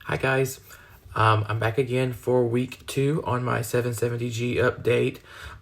Hi guys, I'm back again for week 2 on my 770G update.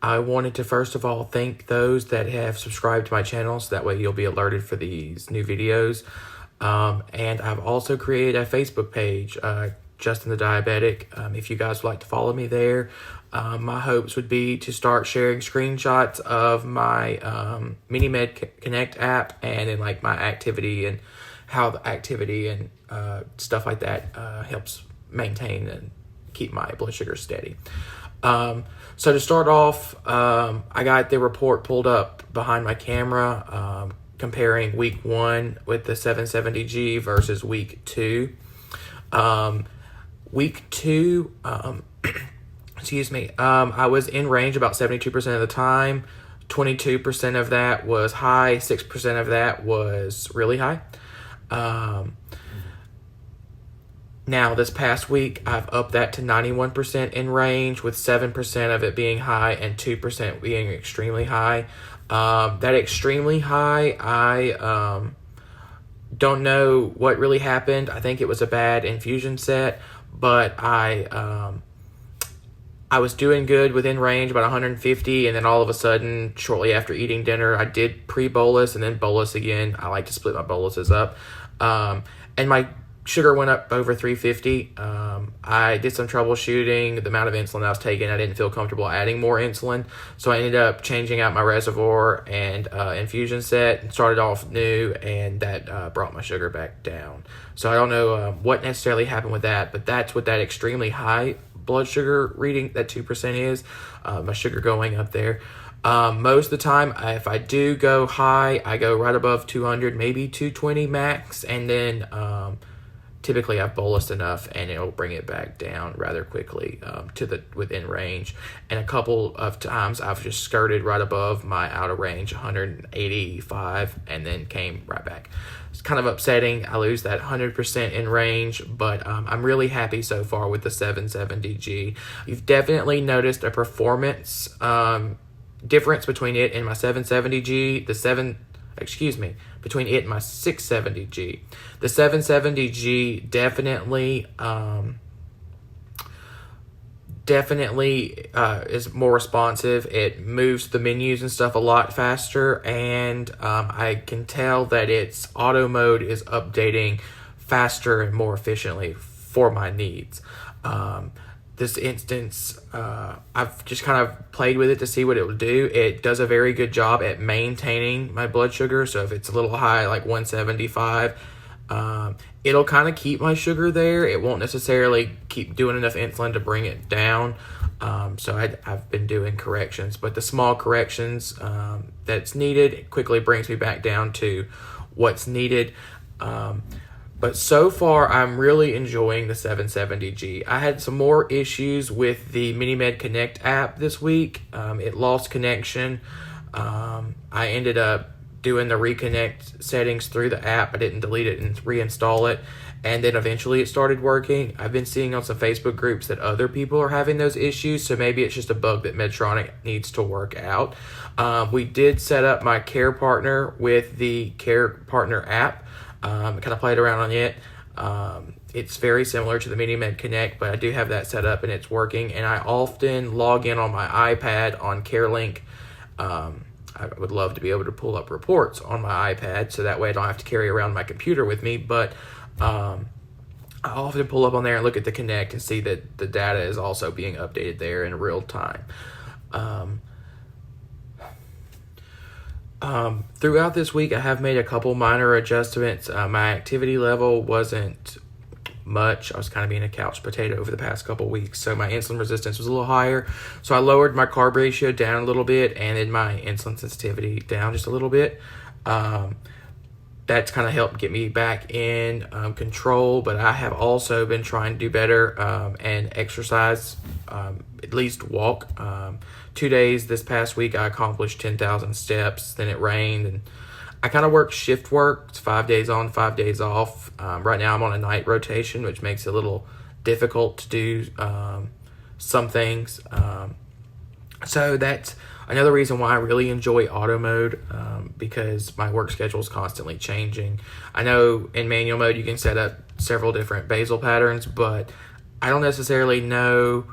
I wanted to first of all thank those that have subscribed to my channel, so that way you'll be alerted for these new videos. And I've also created a Facebook page, Justin the Diabetic. If you guys would like to follow me there, my hopes would be to start sharing screenshots of my MiniMed Connect app and then like my activity and how the activity and stuff like that helps maintain and keep my blood sugar steady. So to start off, I got the report pulled up behind my camera, comparing week 1 with the 770G versus week 2. Week 2, excuse me, I was in range about 72% of the time. 22% of that was high, 6% of that was really high. Now this past week, I've upped that to 91% in range, with 7% of it being high and 2% being extremely high. That extremely high, I don't know what really happened. I think it was a bad infusion set, but I was doing good within range, about 150, and then all of a sudden, shortly after eating dinner, I did pre-bolus and then bolus again. I like to split my boluses up. And my sugar went up over 350. I did some troubleshooting. The amount of insulin I was taking, I didn't feel comfortable adding more insulin. So I ended up changing out my reservoir and infusion set and started off new, and that brought my sugar back down. So I don't know what necessarily happened with that, but that's what that extremely high blood sugar reading, that 2% is, my sugar going up there. Most of the time, if I do go high, I go right above 200, maybe 220 max, and then typically I've bolused enough and it'll bring it back down rather quickly to the within range. And a couple of times I've just skirted right above my outer range, 185, and then came right back. It's kind of upsetting. I lose that 100% in range, but I'm really happy so far with the 770G. You've definitely noticed a performance difference between it and my 770G, between it and my 670G. The 770G definitely is more responsive. It moves the menus and stuff a lot faster, and I can tell that its auto mode is updating faster and more efficiently for my needs. This instance, I've just kind of played with it to see what it will do. It does a very good job at maintaining my blood sugar. So if it's a little high, like 175, it'll kind of keep my sugar there. It won't necessarily keep doing enough insulin to bring it down. So I've been doing corrections, but the small corrections that's needed, it quickly brings me back down to what's needed. But so far, I'm really enjoying the 770G. I had some more issues with the MiniMed Connect app this week. It lost connection. I ended up doing the reconnect settings through the app. I didn't delete it and reinstall it. And then eventually it started working. I've been seeing on some Facebook groups that other people are having those issues, so maybe it's just a bug that Medtronic needs to work out. We did set up my Care Partner with the Care Partner app. Kind of played around on it. It's very similar to the MiniMed Connect, but I do have that set up and it's working. And I often log in on my iPad on CareLink. I would love to be able to pull up reports on my iPad, so that way I don't have to carry around my computer with me. But I often pull up on there and look at the Connect and see that the data is also being updated there in real time. Throughout this week, I have made a couple minor adjustments. My activity level wasn't much. I was kind of being a couch potato over the past couple weeks, so my insulin resistance was a little higher. So I lowered my carb ratio down a little bit, and then my insulin sensitivity down just a little bit. That's kind of helped get me back in control, but I have also been trying to do better and exercise, at least walk. 2 days this past week, I accomplished 10,000 steps. Then it rained, and I kind of work shift work. It's 5 days on, 5 days off. Right now I'm on a night rotation, which makes it a little difficult to do some things. So that's Another reason why I really enjoy auto mode, because my work schedule is constantly changing. I know in manual mode you can set up several different basal patterns, but I don't necessarily know.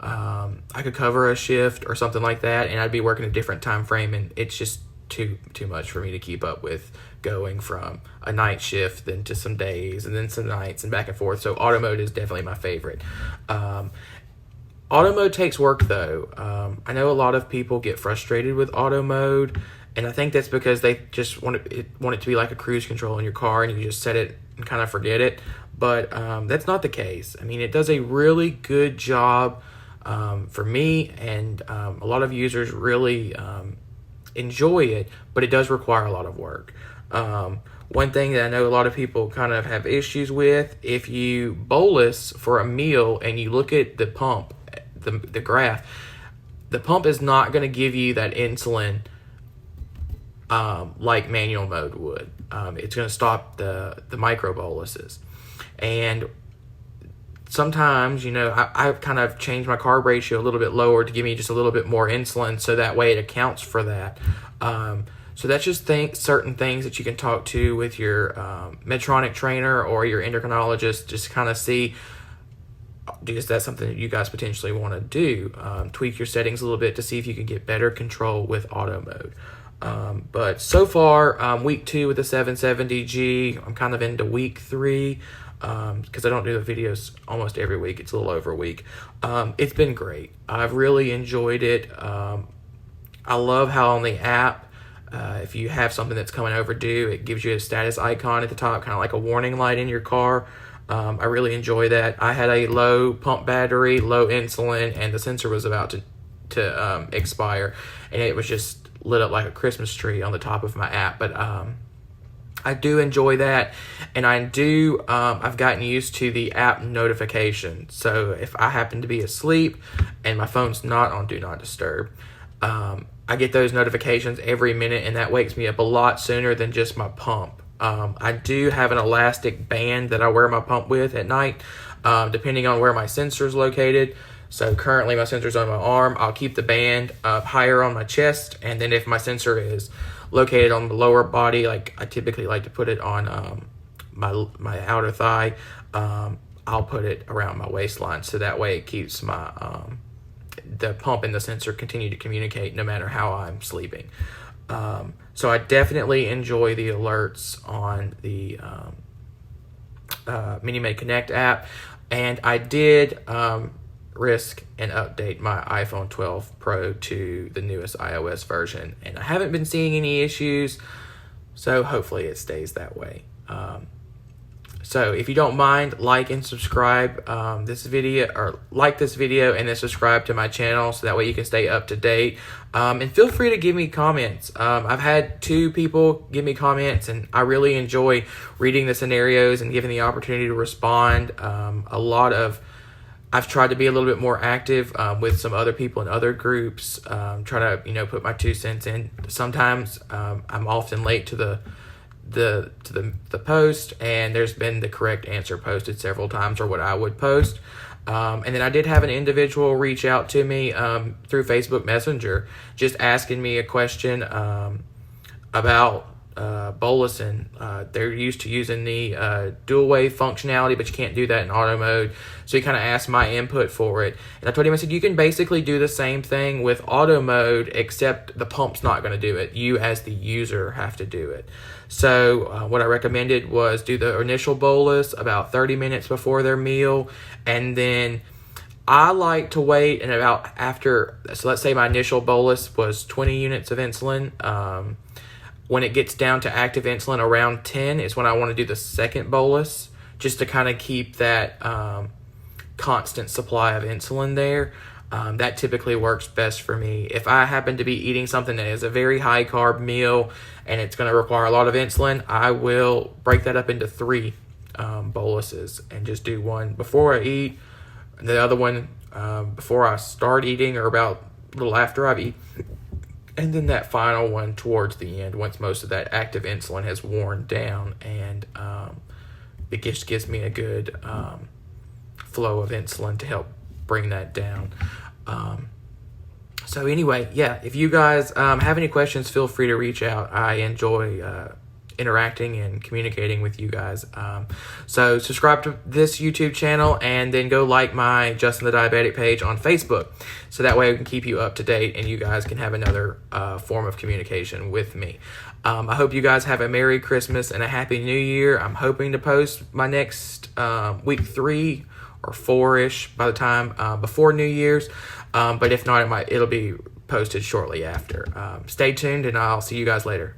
I could cover a shift or something like that, and I'd be working a different time frame, and it's just too much for me to keep up with, going from a night shift then to some days and then some nights and back and forth. So auto mode is definitely my favorite. Auto mode takes work though. I know a lot of people get frustrated with auto mode, and I think that's because they just want it to be like a cruise control in your car, and you just set it and kind of forget it. But that's not the case. I mean, it does a really good job for me, and a lot of users really enjoy it, but it does require a lot of work. One thing that I know a lot of people kind of have issues with, if you bolus for a meal and you look at the pump, the graph, the pump is not going to give you that insulin like manual mode would. It's going to stop the micro boluses. And sometimes, I've kind of changed my carb ratio a little bit lower to give me just a little bit more insulin, so that way it accounts for that. So that's just certain things that you can talk to with your Medtronic trainer or your endocrinologist, just kind of see, is that something that you guys potentially want to do? Tweak your settings a little bit to see if you can get better control with auto mode. But so far, week 2 with the 770G, I'm kind of into week 3. Because I don't do the videos almost every week. It's a little over a week. It's been great. I've really enjoyed it. I love how on the app, if you have something that's coming overdue, it gives you a status icon at the top, kind of like a warning light in your car. I really enjoy that. I had a low pump battery, low insulin, and the sensor was about to expire, and it was just lit up like a Christmas tree on the top of my app. But I do enjoy that, and I've gotten used to the app notification. So if I happen to be asleep and my phone's not on Do Not Disturb, I get those notifications every minute, and that wakes me up a lot sooner than just my pump. I do have an elastic band that I wear my pump with at night, depending on where my sensor is located. So currently my sensor's on my arm. I'll keep the band up higher on my chest, and then if my sensor is located on the lower body, like I typically like to put it on my outer thigh, I'll put it around my waistline, so that way it keeps my the pump and the sensor continue to communicate no matter how I'm sleeping. So I definitely enjoy the alerts on the MiniMed Connect app, and I did risk and update my iPhone 12 Pro to the newest iOS version, and I haven't been seeing any issues, so hopefully it stays that way. So if you don't mind, like and subscribe this video, or like this video and then subscribe to my channel, so that way you can stay up to date. And feel free to give me comments. I've had 2 people give me comments, and I really enjoy reading the scenarios and giving the opportunity to respond. I've tried to be a little bit more active with some other people in other groups, try to put my 2 cents in. Sometimes I'm often late to the post, and there's been the correct answer posted several times, or what I would post. And then I did have an individual reach out to me through Facebook Messenger, just asking me a question about bolusing. They're used to using the dual wave functionality, but you can't do that in auto mode. So he kind of asked my input for it, and I told him, I said, you can basically do the same thing with auto mode, except the pump's not going to do it. You as the user have to do it. So what I recommended was do the initial bolus about 30 minutes before their meal, and then I like to wait, and so let's say my initial bolus was 20 units of insulin. When it gets down to active insulin around 10 is when I want to do the second bolus, just to kind of keep that constant supply of insulin there. That typically works best for me. If I happen to be eating something that is a very high carb meal and it's going to require a lot of insulin, I will break that up into 3 boluses and just do one before I eat, and the other one before I start eating, or about a little after I've eaten. And then that final one towards the end, once most of that active insulin has worn down, and it just gives me a good flow of insulin to help bring that down. So anyway, yeah, if you guys have any questions, feel free to reach out. I enjoy interacting and communicating with you guys. So subscribe to this YouTube channel, and then go like my Justin the Diabetic page on Facebook. So that way I can keep you up to date, and you guys can have another form of communication with me. I hope you guys have a Merry Christmas and a Happy New Year. I'm hoping to post my next week 3 or 4-ish by the time before New Year's. But if not, it'll be posted shortly after. Stay tuned, and I'll see you guys later.